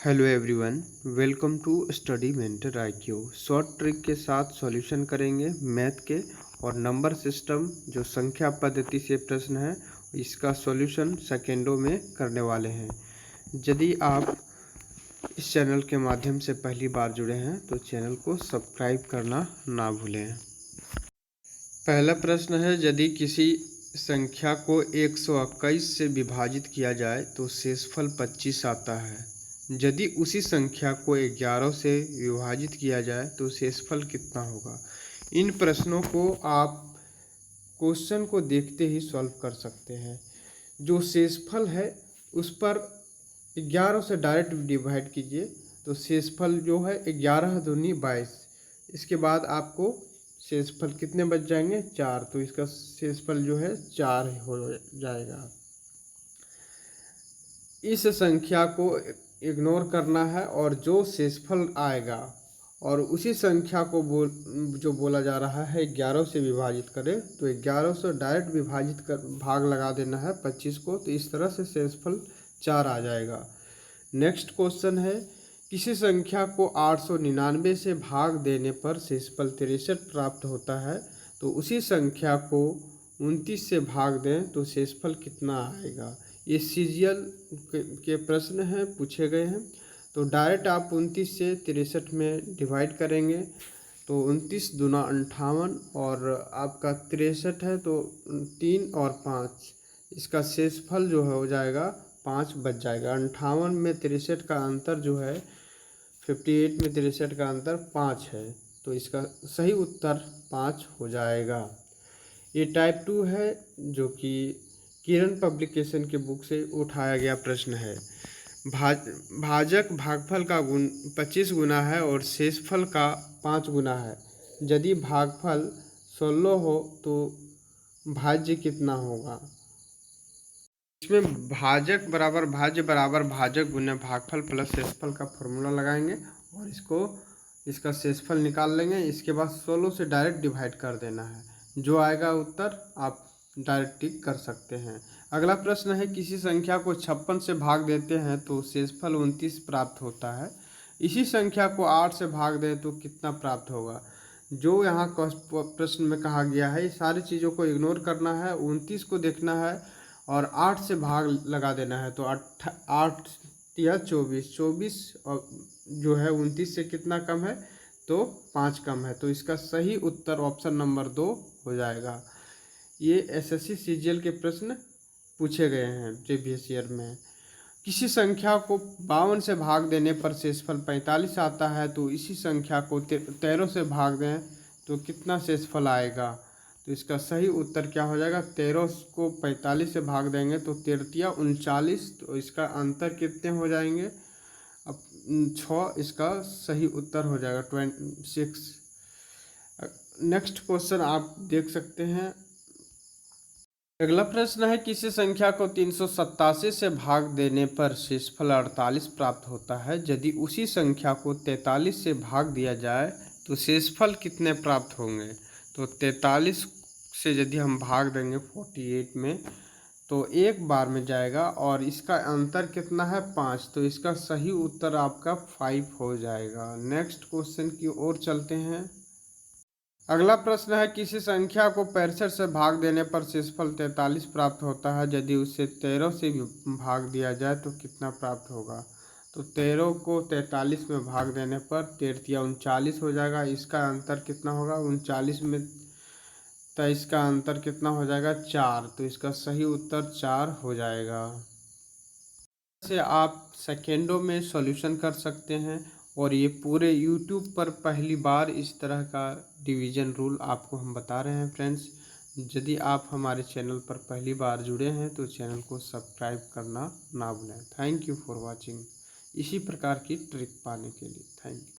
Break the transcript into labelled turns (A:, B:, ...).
A: Hello everyone, welcome to study mentor IQ। Short trick के साथ solution करेंगे math के और नंबर सिस्टम जो संख्या पद्धति से प्रश्न है इसका सॉल्यूशन सेकेंडों में करने वाले हैं। यदि आप इस चैनल के माध्यम से पहली बार जुड़े हैं तो चैनल को सब्सक्राइब करना ना भूलें। पहला प्रश्न है, यदि किसी संख्या को 121 से विभाजित किया जाए तो शेषफल 25 आता है। यदि उसी संख्या को 11 से विभाजित किया जाए तो शेषफल कितना होगा। इन प्रश्नों को आप क्वेश्चन को देखते ही सॉल्व कर सकते हैं। जो शेषफल है उस पर 11 से डायरेक्ट डिवाइड कीजिए तो शेषफल जो है 11 दूनी 22। इसके बाद आपको शेषफल कितने बच जाएंगे, 4। तो इसका शेषफल जो है 4 हो जाएगा। इस संख्या को इग्नोर करना है और जो शेषफल आएगा और उसी संख्या को जो बोला जा रहा है 11 से विभाजित करें तो 11 से डायरेक्ट विभाजित कर भाग लगा देना है 25 को, तो इस तरह से शेषफल 4 आ जाएगा। नेक्स्ट क्वेश्चन है, किसी संख्या को 899 से भाग देने पर शेषफल 63 प्राप्त होता है, तो उसी संख्या को 29 से भाग दें तो शेषफल कितना आएगा। ये सीरियल के प्रश्न हैं, पूछे गए हैं। तो डायरेक्ट आप 29 से 63 में डिवाइड करेंगे तो 29 दूना 58 और आपका 63 है तो 3 और 5, इसका शेषफल जो है हो जाएगा 5 बच जाएगा। 58 में 63 का अंतर जो है 58 में 63 का अंतर 5 है, तो इसका सही उत्तर 5 हो जाएगा। ये टाइप 2 है जो कि किरण पब्लिकेशन के बुक से उठाया गया प्रश्न है। भाजक भागफल का गुण 25 गुना है और शेषफल का 5 गुना है। यदि भागफल 16 हो तो भाज्य कितना होगा। इसमें भाजक बराबर भाज्य बराबर भाजक गुना भागफल प्लस शेषफल का फॉर्मूला लगाएंगे और इसका शेषफल निकाल लेंगे। इसके बाद 16 से डायरेक्ट डिवाइड कर देना है, जो आएगा उत्तर आप डायरेक्ट टिक कर सकते हैं। अगला प्रश्न है, किसी संख्या को 56 से भाग देते हैं तो शेषफल 29 प्राप्त होता है। इसी संख्या को 8 से भाग दें तो कितना प्राप्त होगा। जो यहाँ प्रश्न में कहा गया है, सारी चीज़ों को इग्नोर करना है, 29 को देखना है और 8 से भाग लगा देना है। तो 8 या 24 और जो है 29 से कितना कम है तो 5 कम है, तो इसका सही उत्तर ऑप्शन नंबर 2 हो जाएगा। ये SSC CGL के प्रश्न पूछे गए हैं प्रीवियस ईयर में। किसी संख्या को 52 से भाग देने पर शेषफल 45 आता है, तो इसी संख्या को 13 से भाग दें तो कितना शेषफल आएगा। तो इसका सही उत्तर क्या हो जाएगा, 13 को 45 से भाग देंगे तो 13 39, तो इसका अंतर कितने हो जाएंगे, अब 6, इसका सही उत्तर हो जाएगा 26। नेक्स्ट क्वेश्चन आप देख सकते हैं। अगला प्रश्न है, किसी संख्या को 387 से भाग देने पर शेषफल 48 प्राप्त होता है। यदि उसी संख्या को 43 से भाग दिया जाए तो शेषफल कितने प्राप्त होंगे। तो 43 से यदि हम भाग देंगे 48 में तो एक बार में जाएगा और इसका अंतर कितना है 5, तो इसका सही उत्तर आपका 5 हो जाएगा। नेक्स्ट क्वेश्चन की ओर चलते हैं। अगला प्रश्न है, किसी संख्या को 65 से भाग देने पर शेषफल 43 प्राप्त होता है। यदि उसे 13 से भाग दिया जाए तो कितना प्राप्त होगा। तो 13 को 43 में भाग देने पर 13 39 हो जाएगा। इसका अंतर कितना होगा 39 में, तो इसका अंतर कितना हो जाएगा 4, तो इसका सही उत्तर 4 हो जाएगा। से आप सेकेंडों में सॉल्यूशन कर सकते हैं और ये पूरे YouTube पर पहली बार इस तरह का डिवीज़न रूल आपको हम बता रहे हैं फ्रेंड्स। यदि आप हमारे चैनल पर पहली बार जुड़े हैं तो चैनल को सब्सक्राइब करना ना भूलें। Thank you for watching. इसी प्रकार की ट्रिक पाने के लिए थैंक यू।